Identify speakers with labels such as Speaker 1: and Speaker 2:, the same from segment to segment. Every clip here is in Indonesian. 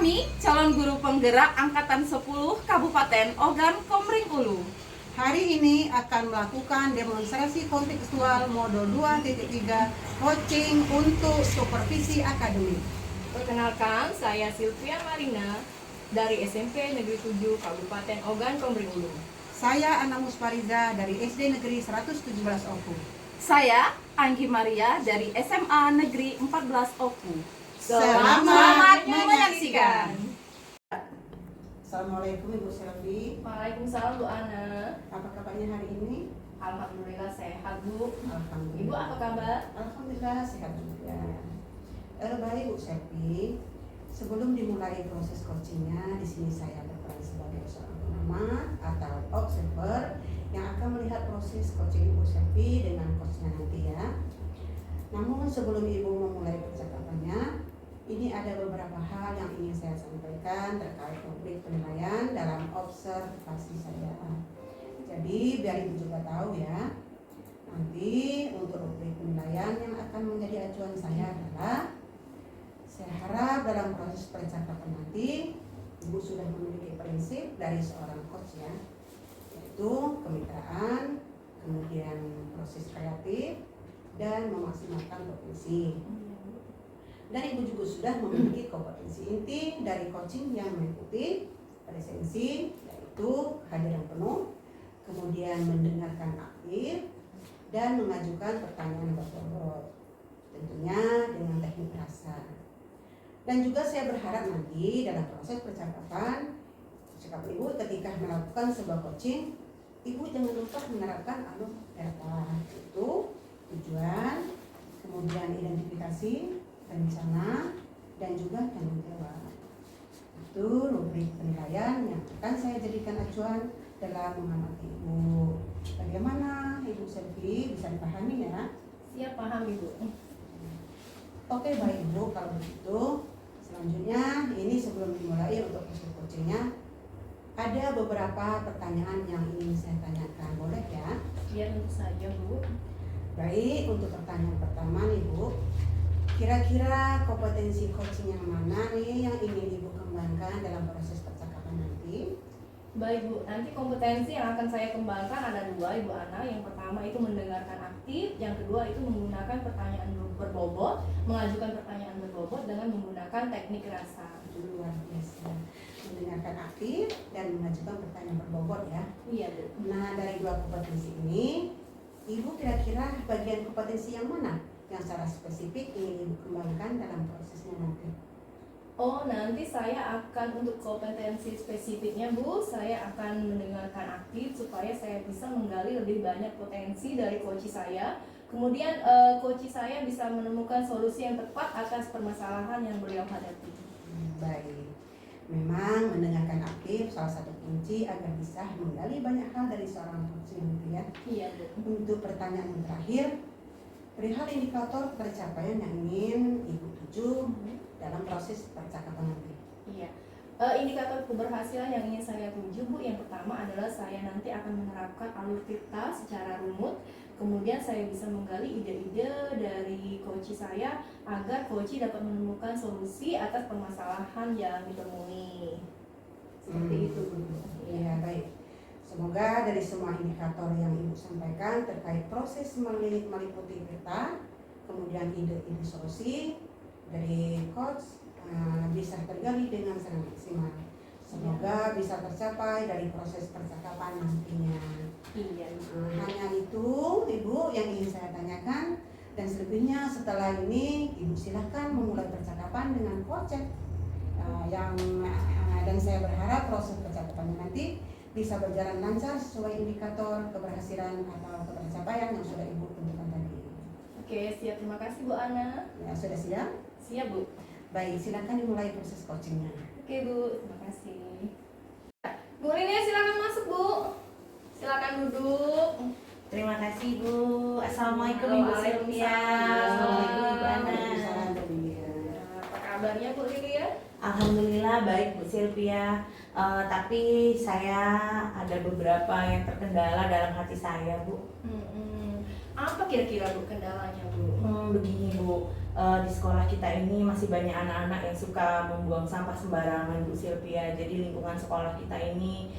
Speaker 1: Kami, calon guru penggerak Angkatan 10 Kabupaten Ogan Komering Ulu.
Speaker 2: Hari ini akan melakukan demonstrasi kontekstual modul 2.3 coaching untuk supervisi akademik.
Speaker 3: Perkenalkan, saya Sylvia Marina dari SMP Negeri 7 Kabupaten Ogan Komering Ulu.
Speaker 2: Saya Ana Muspariza dari SD Negeri 117 Oku.
Speaker 1: Saya Anggi Maria dari SMA Negeri 14 Oku.
Speaker 2: Selamat
Speaker 1: menyaksikan.
Speaker 2: Assalamualaikum Ibu Selvi.
Speaker 3: Waalaikumsalam Bu Ana.
Speaker 2: Apa kabarnya hari ini?
Speaker 3: Alhamdulillah sehat Bu.
Speaker 2: Alhamdulillah.
Speaker 3: Ibu apa kabar?
Speaker 2: Alhamdulillah sehat juga. Baik Bu Selvi. Sebelum dimulai proses coachingnya, di sini saya berperan sebagai seorang pengamat atau observer yang akan melihat proses coaching Ibu Selvi dengan coachnya nanti ya. Namun sebelum Ibu memulai percakapannya, ini ada beberapa hal yang ingin saya sampaikan terkait rubrik penilaian dalam observasi saya. Jadi biar Ibu juga tahu ya, nanti untuk rubrik penilaian yang akan menjadi acuan saya adalah, saya harap dalam proses percakapan nanti Ibu sudah memiliki prinsip dari seorang coach ya, yaitu kemitraan, kemudian proses kreatif, dan memaksimalkan potensi. Dan Ibu juga sudah memiliki kompetensi inti dari coaching yang meliputi presensi, yaitu kehadiran penuh, kemudian mendengarkan aktif, dan mengajukan pertanyaan berbobot, tentunya dengan teknik rasa. Dan juga saya berharap nanti dalam proses percakapan Ibu ketika melakukan sebuah coaching, Ibu jangan lupa menerapkan data, itu tujuan, kemudian identifikasi, rencana, dan juga tanggung jawab. Itu rubrik penilaian yang akan saya jadikan acuan dalam mengamati Ibu. Bagaimana Ibu Selvi, bisa dipahami ya?
Speaker 3: Siap paham Ibu.
Speaker 2: Oke baik Ibu, kalau begitu selanjutnya ini sebelum dimulai untuk proses coachingnya, ada beberapa pertanyaan yang ingin saya tanyakan, boleh ya?
Speaker 3: Ya tentu saja Bu.
Speaker 2: Baik, untuk pertanyaan pertama nih Bu, kira-kira kompetensi coaching yang mana nih yang ingin Ibu kembangkan dalam proses percakapan nanti?
Speaker 3: Baik Bu, nanti kompetensi yang akan saya kembangkan ada dua Ibu Ana. Yang pertama itu mendengarkan aktif, yang kedua itu menggunakan pertanyaan berbobot, mengajukan pertanyaan berbobot dengan menggunakan teknik rasa.
Speaker 2: Itu luar biasa. Mendengarkan aktif dan mengajukan pertanyaan berbobot ya.
Speaker 3: Iya Bu.
Speaker 2: Nah dari dua kompetensi ini, Ibu kira-kira bagian kompetensi yang mana yang secara spesifik ingin Ibu kembangkan dalam prosesnya nanti?
Speaker 3: Oh, nanti saya akan untuk kompetensi spesifiknya Bu, saya akan mendengarkan aktif supaya saya bisa menggali lebih banyak potensi dari coach saya. Kemudian coach saya bisa menemukan solusi yang tepat atas permasalahan yang beliau hadapi.
Speaker 2: Baik, memang mendengarkan aktif salah satu kunci agar bisa menggali banyak hal dari seorang coach nanti ya.
Speaker 3: Iya Bu.
Speaker 2: Untuk pertanyaan yang terakhir, perihal indikator pencapaian yang ingin Ibu tuju dalam proses percakapan nanti.
Speaker 3: Iya. Indikator keberhasilan yang ingin saya tuju Bu, yang pertama adalah saya nanti akan menerapkan alur cerita secara rumit. Kemudian saya bisa menggali ide-ide dari coach saya agar coach dapat menemukan solusi atas permasalahan yang ditemui. Seperti itu Bu.
Speaker 2: Iya baik. Semoga dari semua indikator yang Ibu sampaikan terkait proses meliputi peta, kemudian ide-ide solusi dari coach bisa tergali dengan sangat maksimal. Semoga bisa tercapai dari proses percakapan nantinya.
Speaker 3: Iya.
Speaker 2: Hanya itu Ibu yang ingin saya tanyakan, dan selebihnya setelah ini Ibu silahkan memulai percakapan dengan coach dan saya berharap proses percakapannya nanti bisa berjalan lancar sesuai indikator keberhasilan atau pencapaian yang sudah Ibu tentukan tadi.
Speaker 3: Oke, siap. Terima kasih Bu Ana.
Speaker 2: Ya, sudah siap?
Speaker 3: Siap Bu.
Speaker 2: Baik, silakan dimulai proses coachingnya.
Speaker 3: Oke Bu, terima kasih. Bu Rini silakan masuk Bu. Silakan duduk.
Speaker 4: Terima kasih Bu. Assalamualaikum
Speaker 3: Halo,
Speaker 4: Ibu Sylvia. Assalamualaikum Ibu Ana.
Speaker 2: Waalaikumsalam, Bu Lia.
Speaker 3: Apa kabarnya Bu Rini ya?
Speaker 4: Alhamdulillah baik Bu Sylvia. Tapi saya ada beberapa yang terkendala dalam hati saya Bu.
Speaker 3: Apa kira-kira Bu kendalanya Bu?
Speaker 4: Begini Bu, di sekolah kita ini masih banyak anak-anak yang suka membuang sampah sembarangan Bu Sylvia. Jadi lingkungan sekolah kita ini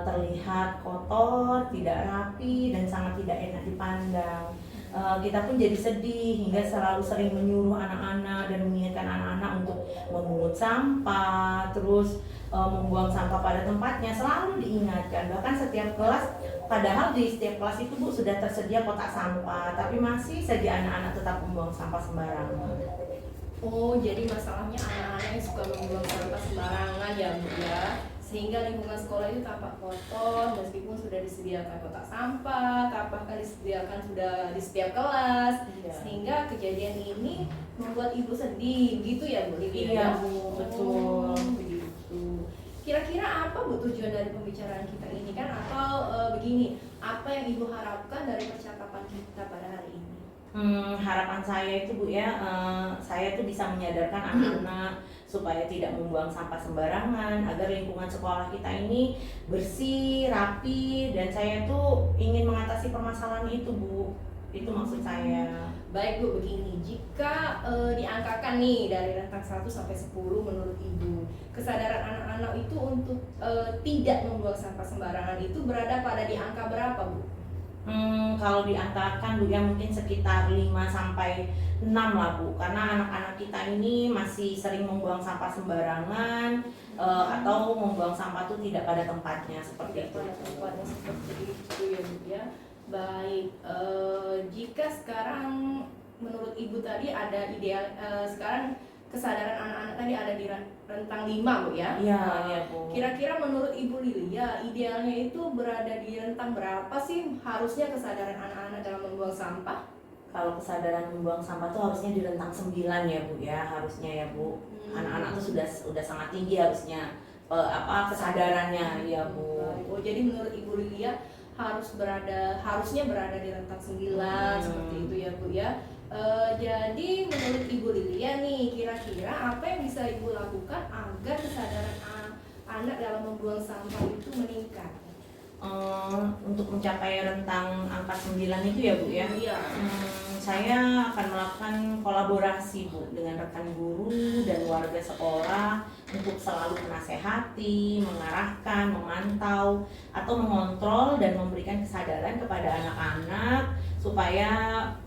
Speaker 4: terlihat kotor, tidak rapi, dan sangat tidak enak dipandang. Kita pun jadi sedih hingga selalu sering menyuruh anak-anak dan mengingatkan anak-anak untuk memungut sampah, terus membuang sampah pada tempatnya, selalu diingatkan. Bahkan setiap kelas, padahal di setiap kelas itu Bu sudah tersedia kotak sampah, tapi masih saja anak-anak tetap membuang sampah sembarangan.
Speaker 3: Oh, jadi masalahnya anak-anak yang suka membuang sampah sembarangan ya Bu ya, sehingga lingkungan sekolah itu tampak kotor meskipun sudah disediakan kotak sampah, bahkan disediakan sudah di setiap kelas.
Speaker 4: Iya.
Speaker 3: Sehingga kejadian ini membuat ibu sedih, gitu ya Bu Livia?
Speaker 4: Iya Bu, betul.
Speaker 3: Oh, begitu. Kira-kira apa Bu tujuan dari pembicaraan kita ini kan? Atau begini, apa yang ibu harapkan dari percakapan kita pada hari ini?
Speaker 4: Harapan saya itu Bu ya, saya tuh bisa menyadarkan anak-anak supaya tidak membuang sampah sembarangan, agar lingkungan sekolah kita ini bersih, rapi, dan saya tuh ingin mengatasi permasalahan itu Bu. Itu maksud saya.
Speaker 3: Baik Bu, begini, jika diangkakan nih dari rentang 1 sampai 10 menurut ibu, kesadaran anak-anak itu untuk tidak membuang sampah sembarangan itu berada pada di angka berapa Bu?
Speaker 4: Kalau diangkakan Bu ya mungkin sekitar 5 sampai 6 lah Bu, karena anak-anak kita ini masih sering membuang sampah sembarangan atau membuang sampah itu tidak pada tempatnya seperti itu.
Speaker 3: Pada tempatnya seperti itu ya Bu ya. Baik, jika sekarang menurut ibu tadi ada ideal, sekarang kesadaran anak-anak tadi ada di rentang 5 Bu ya.
Speaker 4: Iya, iya Bu.
Speaker 3: Kira-kira menurut Ibu Lilia, idealnya itu berada di rentang berapa sih harusnya kesadaran anak-anak dalam membuang sampah?
Speaker 4: Kalau kesadaran membuang sampah tuh harusnya di rentang 9 ya Bu ya, harusnya ya Bu. Anak-anak tuh sudah sangat tinggi harusnya kesadarannya ya Bu.
Speaker 3: Oh, jadi menurut Ibu Lilia harusnya berada di rentang 9 seperti itu ya Bu ya. Jadi menurut Ibu Lilia nih, kira-kira apa yang bisa Ibu lakukan agar kesadaran anak dalam membuang sampah itu meningkat?
Speaker 4: Untuk mencapai rentang angka 9 itu ya Bu ya.
Speaker 3: Iya.
Speaker 4: Saya akan melakukan kolaborasi Bu dengan rekan guru dan warga sekolah untuk selalu menasehati, mengarahkan, memantau, atau mengontrol dan memberikan kesadaran kepada anak-anak supaya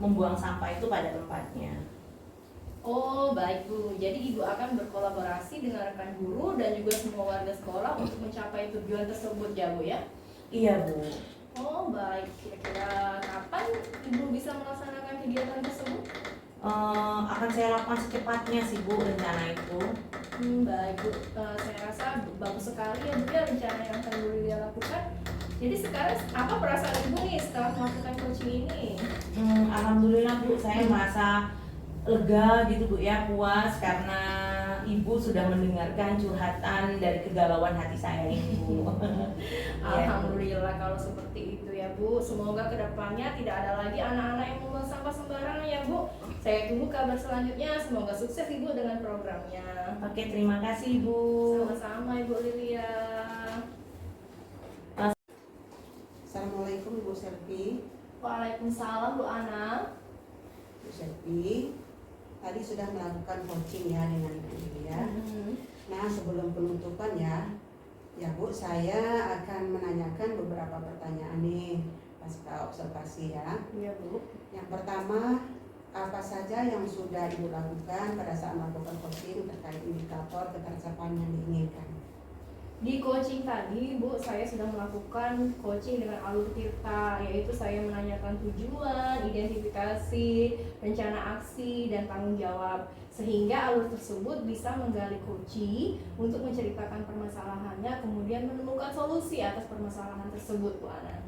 Speaker 4: membuang sampah itu pada tempatnya.
Speaker 3: Oh baik Bu, jadi Ibu akan berkolaborasi dengan rekan guru dan juga semua warga sekolah untuk mencapai tujuan tersebut ya Bu ya?
Speaker 4: Iya Bu.
Speaker 3: Oh baik, kira-kira kapan Ibu bisa melaksanakan kegiatan tersebut?
Speaker 4: Akan saya lakukan secepatnya sih Bu rencana itu.
Speaker 3: Baik Bu, saya rasa bagus sekali ya Bu ya rencana yang akan Bu Lilia lakukan. Jadi sekarang apa perasaan Ibu nih setelah melakukan coaching ini?
Speaker 4: Alhamdulillah Bu, saya merasa lega gitu Bu ya, puas karena Ibu sudah mendengarkan curhatan dari kegalauan hati saya ini Bu.
Speaker 3: Alhamdulillah kalau seperti itu ya Bu. Semoga kedepannya tidak ada lagi anak-anak yang membuang sampah sembarangan ya Bu. Saya tunggu kabar selanjutnya. Semoga sukses Ibu dengan programnya.
Speaker 4: Oke, terima kasih Bu.
Speaker 3: Sama-sama Ibu Lilia.
Speaker 2: Assalamualaikum Bu Selvi.
Speaker 3: Waalaikumsalam Bu Ana.
Speaker 2: Bu Selvi, tadi sudah melakukan coaching ya dengan Ibu Lilia. Nah sebelum penutupan ya Bu, saya akan menanyakan beberapa pertanyaan nih pasca observasi ya.
Speaker 3: Iya Bu.
Speaker 2: Yang pertama, apa saja yang sudah Ibu lakukan pada saat melakukan coaching terkait indikator ketercapaian yang diinginkan?
Speaker 3: Di coaching tadi Bu, saya sudah melakukan coaching dengan alur tirta, yaitu saya menanyakan tujuan, identifikasi, rencana aksi, dan tanggung jawab, sehingga alur tersebut bisa menggali coaching untuk menceritakan permasalahannya, kemudian menemukan solusi atas permasalahan tersebut Bu Ana.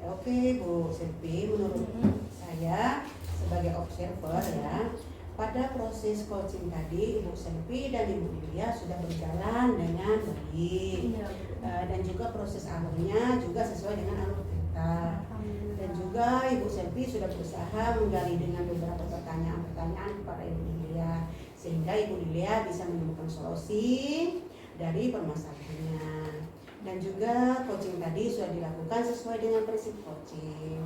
Speaker 2: Oke Bu Selvi, menurut saya sebagai observer ya, pada proses coaching tadi Ibu Selvi dan Ibu Lilia sudah berjalan dengan baik. Dan juga proses alurnya juga sesuai dengan alur kita. Dan juga Ibu Selvi sudah berusaha menggali dengan beberapa pertanyaan-pertanyaan kepada Ibu Lilia, sehingga Ibu Lilia bisa menemukan solusi dari permasalahannya. Dan juga coaching tadi sudah dilakukan sesuai dengan prinsip coaching.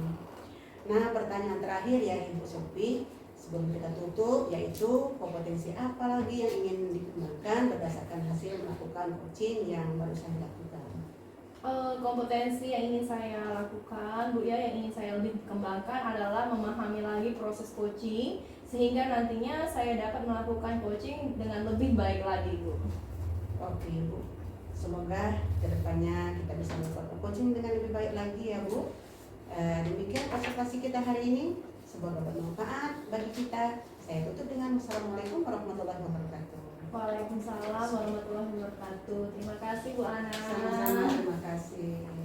Speaker 2: Nah, pertanyaan terakhir ya Ibu Selvi sebelum kita tutup, yaitu kompetensi apa lagi yang ingin dikembangkan berdasarkan hasil melakukan coaching yang barusan dilakukan?
Speaker 3: Kompetensi yang ingin saya lakukan, Bu ya, yang ingin saya lebih kembangkan adalah memahami lagi proses coaching sehingga nantinya saya dapat melakukan coaching dengan lebih baik lagi, Bu.
Speaker 2: Oke Bu, semoga kedepannya kita bisa melakukan coaching dengan lebih baik lagi ya Bu. Demikian konsultasi kita hari ini, semoga bermanfaat bagi kita. Saya tutup dengan Wassalamualaikum warahmatullahi wabarakatuh.
Speaker 3: Waalaikumsalam warahmatullahi wabarakatuh. Terima kasih Bu Ana.
Speaker 2: Sama-sama, terima kasih.